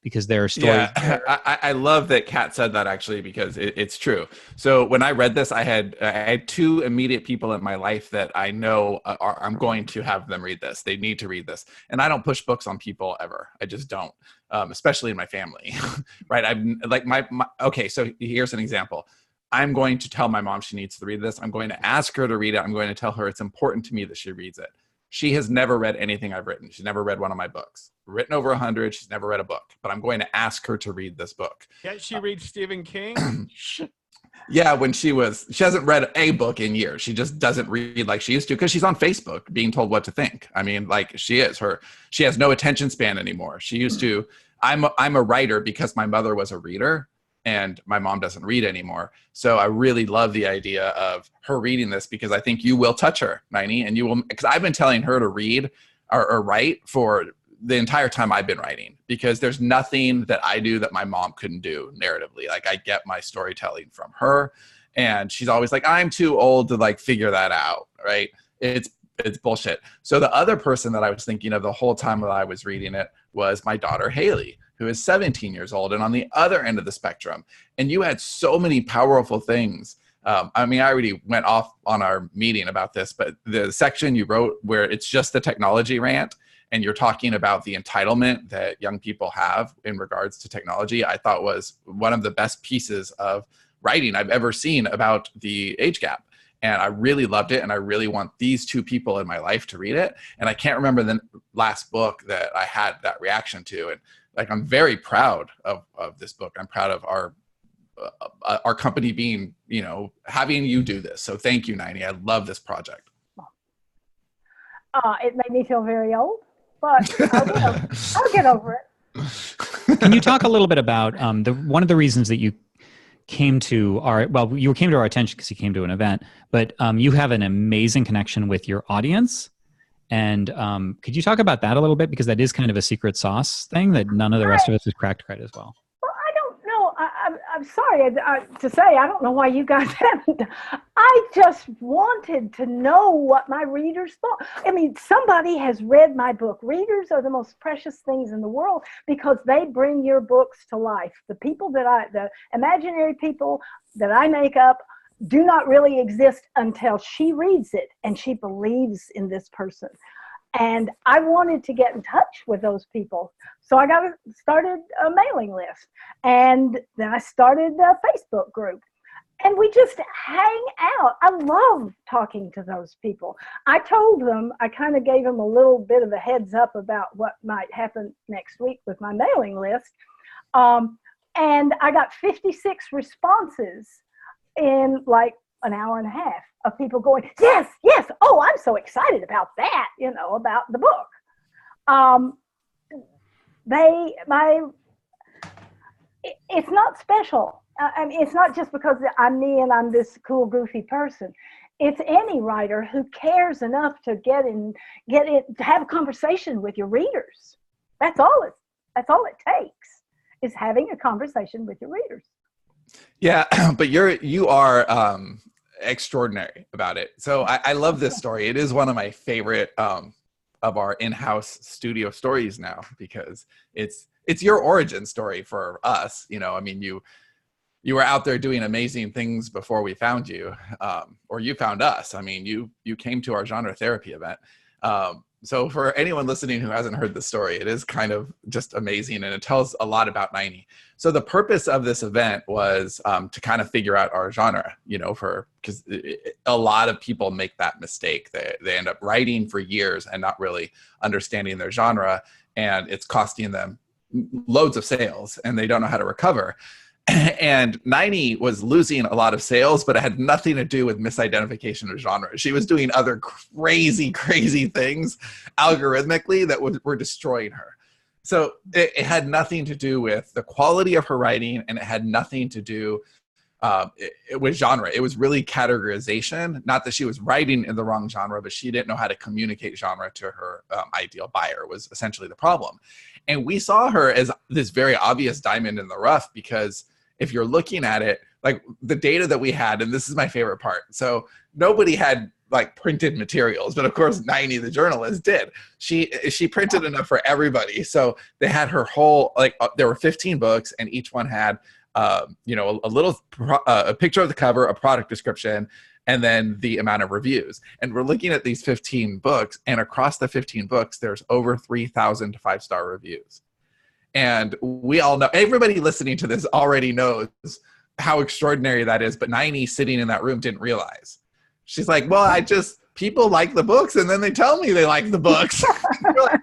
A: because there are stories.
C: Yeah, I love that Kat said that, actually, because it's true. So when I read this, I had two immediate people in my life that I know I'm going to have them read this. They need to read this. And I don't push books on people ever. I just don't, especially in my family, right? I'm like okay, so here's an example. I'm going to tell my mom she needs to read this. I'm going to ask her to read it. I'm going to tell her it's important to me that she reads it. She has never read anything I've written. She's never read one of my books. Written over 100. She's never read a book. But I'm going to ask her to read this book.
D: Can't she read Stephen King?
C: Yeah, she hasn't read a book in years. She just doesn't read like she used to, because she's on Facebook being told what to think. I mean, like she has no attention span anymore. She used to. I'm a writer because my mother was a reader, and my mom doesn't read anymore. So I really love the idea of her reading this, because I think you will touch her, Ninie, and you will, because I've been telling her to read or write for the entire time I've been writing, because there's nothing that I do that my mom couldn't do narratively. Like, I get my storytelling from her, and she's always like, I'm too old to like figure that out, right? It's bullshit. So the other person that I was thinking of the whole time that I was reading it was my daughter, Haley, who is 17 years old and on the other end of the spectrum. And you had so many powerful things. I mean, I already went off on our meeting about this, but the section you wrote where it's just the technology rant, and you're talking about the entitlement that young people have in regards to technology, I thought was one of the best pieces of writing I've ever seen about the age gap. And I really loved it, and I really want these two people in my life to read it. And I can't remember the last book that I had that reaction to. And like, I'm very proud of this book. I'm proud of our company being, having you do this. So thank you, Ninie. I love this project.
B: It made me feel very old, but I'll get over it.
A: Can you talk a little bit about one of the reasons that you came to you came to our attention because you came to an event, but you have an amazing connection with your audience. And could you talk about that a little bit? Because that is kind of a secret sauce thing that none of the rest of us has cracked quite as well.
B: Well, I don't know. I'm sorry to say, I don't know why you guys haven't. I just wanted to know what my readers thought. I mean, somebody has read my book. Readers are the most precious things in the world, because they bring your books to life. The imaginary people that I make up do not really exist until she reads it and she believes in this person. And I wanted to get in touch with those people. So I started a mailing list, and then I started a Facebook group, and we just hang out. I love talking to those people. I told them, I kind of gave them a little bit of a heads up about what might happen next week with my mailing list. And I got 56 responses in like an hour and a half of people going, yes, oh, I'm so excited about that, about the book. It's not special. I mean, it's not just because I'm me and I'm this cool, goofy person. It's any writer who cares enough to to have a conversation with your readers. That's all it takes, is having a conversation with your readers.
C: Yeah, but you are extraordinary about it. So I love this story. It is one of my favorite of our in-house studio stories now, because it's your origin story for us. I mean, you were out there doing amazing things before we found you, or you found us. I mean, you came to our genre therapy event. So for anyone listening who hasn't heard the story, it is kind of just amazing, and it tells a lot about Ninie. So the purpose of this event was to kind of figure out our genre, because a lot of people make that mistake. They end up writing for years and not really understanding their genre, and it's costing them loads of sales, and they don't know how to recover. And Ninie was losing a lot of sales, but it had nothing to do with misidentification of genre. She was doing other crazy things algorithmically that were destroying her. So it had nothing to do with the quality of her writing, and it had nothing to do it was genre. It was really categorization. Not that she was writing in the wrong genre, but she didn't know how to communicate genre to her ideal buyer was essentially the problem. And we saw her as this very obvious diamond in the rough, because if you're looking at it, like the data that we had, and this is my favorite part. So nobody had like printed materials, but of course Ninie, the journalist, did. She printed enough for everybody. So they had her whole, like there were 15 books, and each one had a little a picture of the cover, a product description, and then the amount of reviews. And we're looking at these 15 books, and across the 15 books, there's over 3,000 5-star reviews. And we all know, everybody listening to this already knows how extraordinary that is, but Ninie sitting in that room didn't realize. She's like, well, people like the books, and then they tell me they like the books. Like,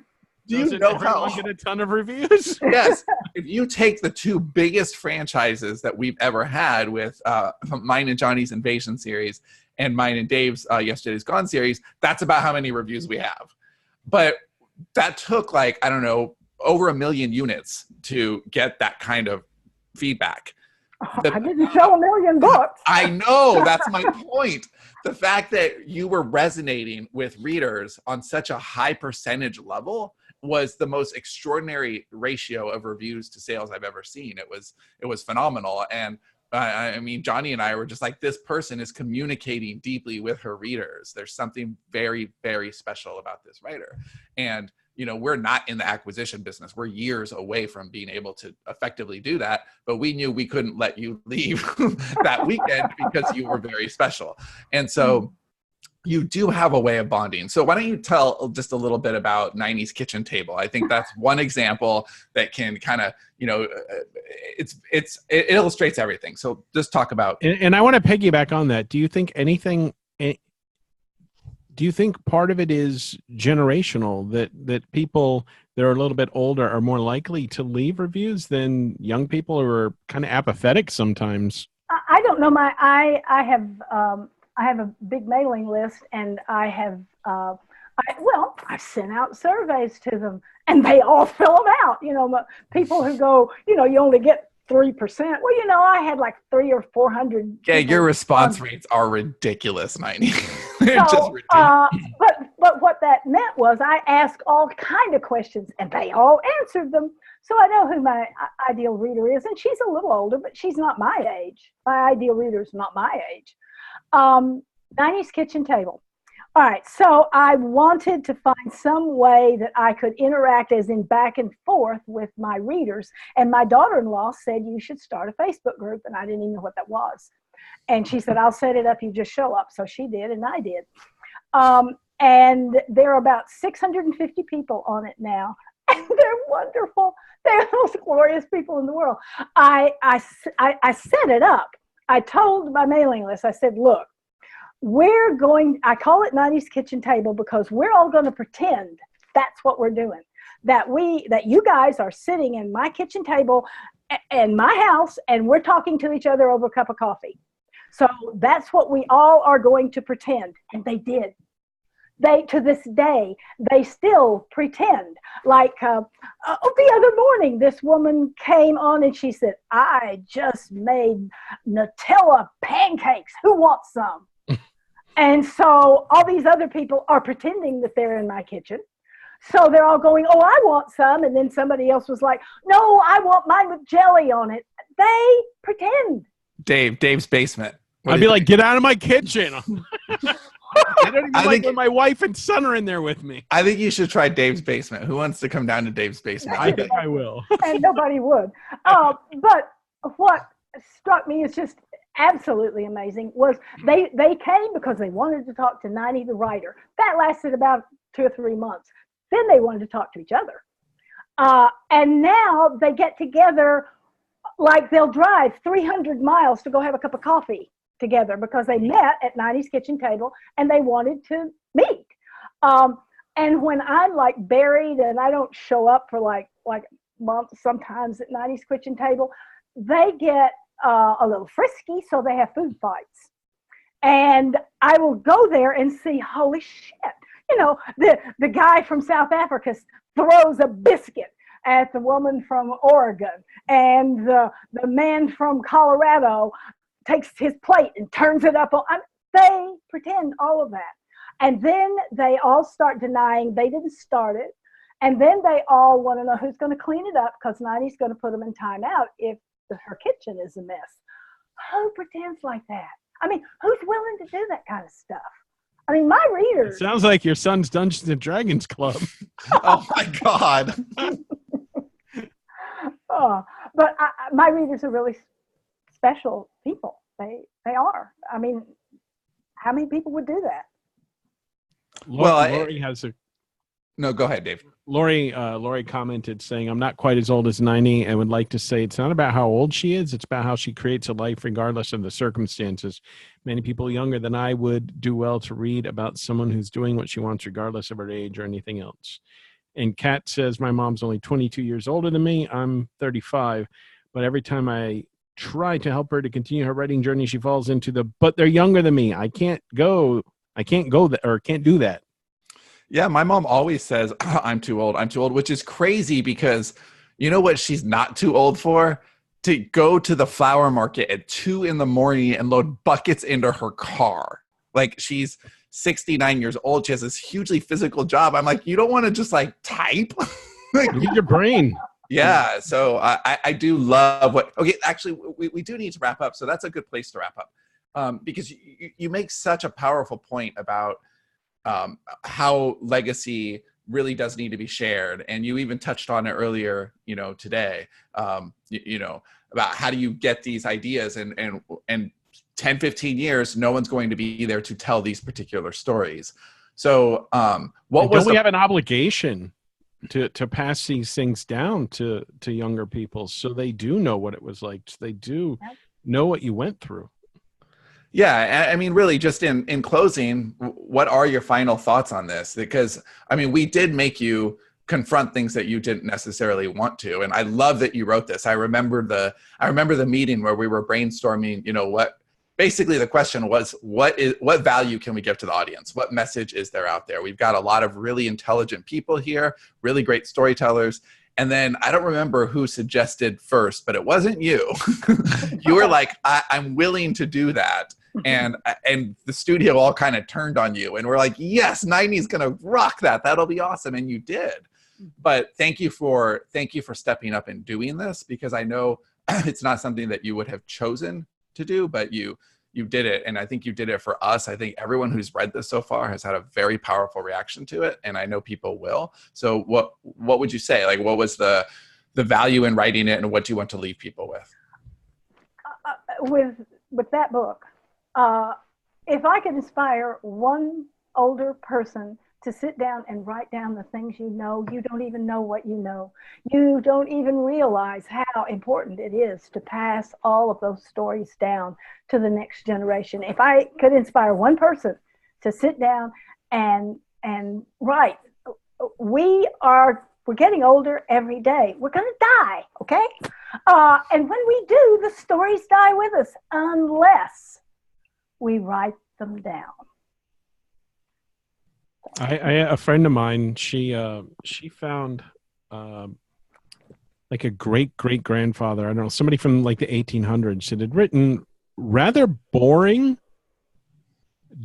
C: do you know how?
D: Get a ton of reviews?
C: Yes. If you take the two biggest franchises that we've ever had with mine and Johnny's Invasion series and mine and Dave's Yesterday's Gone series, that's about how many reviews we have. But that took over 1 million units to get that kind of feedback.
B: I didn't sell 1 million books.
C: I know, that's my point. The fact that you were resonating with readers on such a high percentage level was the most extraordinary ratio of reviews to sales I've ever seen. It was phenomenal. And I mean, Johnny and I were just like, this person is communicating deeply with her readers. There's something very, very special about this writer. And we're not in the acquisition business. We're years away from being able to effectively do that, but we knew we couldn't let you leave that weekend because you were very special. And so you do have a way of bonding. So why don't you tell just a little bit about Ninie's kitchen table? I think that's one example that can kind of, it illustrates everything. So just talk about.
D: And I want to piggyback on that. Do you think part of it is generational, that people that are a little bit older are more likely to leave reviews than young people who are kind of apathetic sometimes?
B: I don't know. I have a big mailing list, and I've sent out surveys to them, and they all fill them out. People who go, you only get 3%. Well, I had like 300 or 400.
C: Yeah, your response rates are ridiculous, Ninie.
B: Just ridiculous. But what that meant was I asked all kind of questions, and they all answered them. So I know who my ideal reader is, and she's a little older, but she's not my age. My ideal reader is not my age. Ninie's kitchen table. All right, so I wanted to find some way that I could interact, as in back and forth, with my readers. And my daughter-in-law said, you should start a Facebook group, and I didn't even know what that was. And she said, I'll set it up, you just show up. So she did, and I did. And there are about 650 people on it now. And they're wonderful. They're the most glorious people in the world. I set it up. I told my mailing list, I said, look, I call it Ninie's kitchen table because we're all going to pretend that's what we're doing. That you guys are sitting in my kitchen table in my house, and we're talking to each other over a cup of coffee. So that's what we all are going to pretend. And they did. To this day, they still pretend. Like the other morning, this woman came on and she said, I just made Nutella pancakes. Who wants some? And so all these other people are pretending that they're in my kitchen. So they're all going, oh, I want some. And then somebody else was like, no, I want mine with jelly on it. They pretend.
C: Dave's basement.
D: I'd be like, get out of my kitchen. I don't even like when my wife and son are in there with me.
C: I think you should try Dave's basement. Who wants to come down to Dave's basement?
D: I think I will.
B: And nobody would. But what struck me as just absolutely amazing was they came because they wanted to talk to Ninie, the writer. That lasted about 2 or 3 months. Then they wanted to talk to each other. And now they get together, like they'll drive 300 miles to go have a cup of coffee together because they met at Ninie's kitchen table and they wanted to meet. And when I'm like buried and I don't show up for like months sometimes at Ninie's kitchen table, they get a little frisky, so they have food fights. And I will go there and see, holy shit, the guy from South Africa throws a biscuit at the woman from Oregon, and the man from Colorado takes his plate and turns it up on. They pretend all of that. And then they all start denying they didn't start it. And then they all want to know who's going to clean it up, because Ninie's going to put them in timeout if her kitchen is a mess. Who pretends like that? I mean, who's willing to do that kind of stuff? I mean, my readers.
D: It sounds like your son's Dungeons and Dragons club.
C: Oh my God.
B: But my readers are really special people. They are. I mean, how many people would do that?
D: Lori has a.
C: No, go ahead, Dave.
D: Lori commented saying, "I'm not quite as old as Ninie and would like to say it's not about how old she is. It's about how she creates a life regardless of the circumstances. Many people younger than I would do well to read about someone who's doing what she wants regardless of her age or anything else." And Kat says, "My mom's only 22 years older than me. I'm 35. But every time I try to help her to continue her writing journey, she falls into but they're younger than me. I can't do that."
C: Yeah, my mom always says, I'm too old, which is crazy because you know what she's not too old for? To go to the flower market at 2 a.m. and load buckets into her car. Like, she's 69 years old. She has this hugely physical job. I'm like, you don't want to just like type?
D: You need your brain.
C: Yeah, so I do love okay, actually, we do need to wrap up. So that's a good place to wrap up, because you make such a powerful point about how legacy really does need to be shared. And you even touched on it earlier, today, about how do you get these ideas and 10, 15 years, no one's going to be there to tell these particular stories. So don't we have an obligation to pass these things down to younger people so they do know what it was like, so they do know what you went through? Yeah, I mean, really, just in closing, what are your final thoughts on this? Because, I mean, we did make you confront things that you didn't necessarily want to, and I love that you wrote this. I remember the meeting where we were brainstorming. Basically the question was, what value can we give to the audience? What message is there out there? We've got a lot of really intelligent people here, really great storytellers. And then I don't remember who suggested first, but it wasn't you. You were like, I'm willing to do that. And the studio all kind of turned on you. And we're like, yes, Ninie's going to rock that. That'll be awesome. And you did. But thank you for stepping up and doing this, because I know it's not something that you would have chosen to do, but you did it. And I think you did it for us. I think everyone who's read this so far has had a very powerful reaction to it. And I know people will. So what would you say? Like, what was the value in writing it, and what do you want to leave people with?
B: With that book, if I could inspire one older person to sit down and write down the things you don't even know what you know. You don't even realize how important it is to pass all of those stories down to the next generation. If I could inspire one person to sit down and write, we're getting older every day. We're going to die, okay? And when we do, the stories die with us unless we write them down.
D: A friend of mine, she found like a great grandfather, I don't know, somebody from like the 1800s that had written rather boring,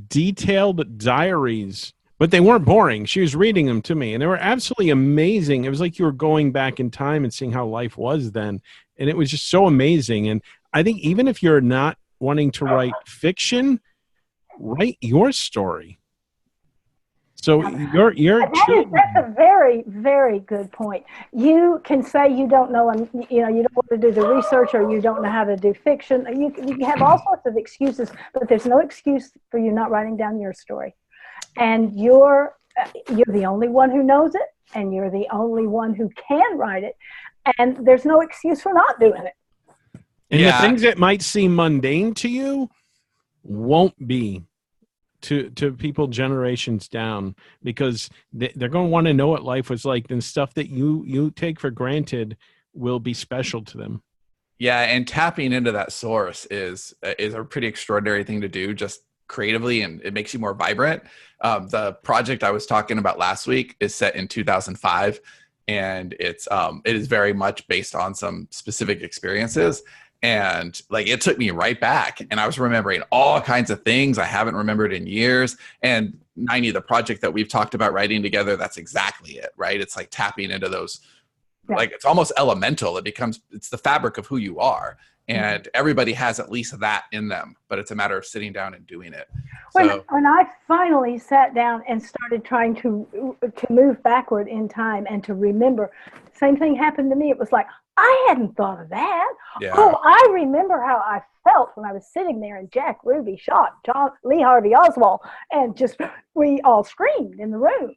D: detailed diaries, but they weren't boring. She was reading them to me, and they were absolutely amazing. It was like you were going back in time and seeing how life was then, and it was just so amazing. And I think even if you're not wanting to write fiction, write your story. So that's
B: a very, very good point. You can say you don't know, and you don't want to do the research, or you don't know how to do fiction. You can have all sorts of excuses, but there's no excuse for you not writing down your story. And you're the only one who knows it, and you're the only one who can write it, and there's no excuse for not doing it.
D: And the things that might seem mundane to you won't be to people generations down, because they're going to want to know what life was like, and stuff that you take for granted will be special to them.
C: Yeah, and tapping into that source is a pretty extraordinary thing to do, just creatively, and it makes you more vibrant. The project I was talking about last week is set in 2005, and it is very much based on some specific experiences. And like, it took me right back, and I was remembering all kinds of things I haven't remembered in years. And Ninie, the project that we've talked about writing together, that's exactly it, right? It's like tapping into those, like, it's almost elemental. It's the fabric of who you are. And everybody has at least that in them, but it's a matter of sitting down and doing it.
B: When I finally sat down and started trying to move backward in time and to remember, same thing happened to me. It was like, I hadn't thought of that.
C: Yeah.
B: Oh, I remember how I felt when I was sitting there and Jack Ruby shot Lee Harvey Oswald, and we all screamed in the room.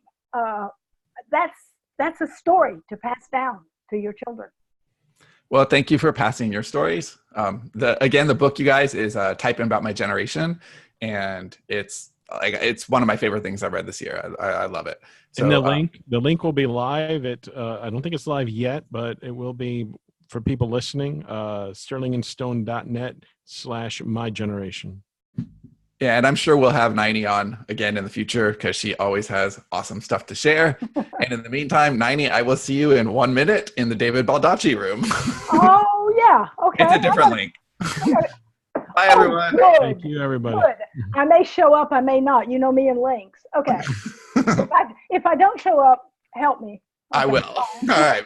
B: That's a story to pass down to your children.
C: Well, thank you for passing your stories. The book, you guys, is Type In About My Generation, and it's one of my favorite things I've read this year. I love it. So,
D: and the link will be live at I don't think it's live yet, but it will be for people listening. sterlingandstone.net/mygeneration.
C: Yeah, and I'm sure we'll have Ninie on again in the future, because she always has awesome stuff to share. And in the meantime, Ninie, I will see you in 1 minute in the David Baldacci room.
B: Oh, yeah. Okay.
C: It's a different link.
B: Okay.
C: Bye, everyone.
B: Good.
D: Thank you, everybody.
B: Good. I may show up, I may not. You know me and links. Okay. If I don't show up, help me. Okay.
C: I will. All right.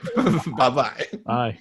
C: Bye-bye.
D: Bye.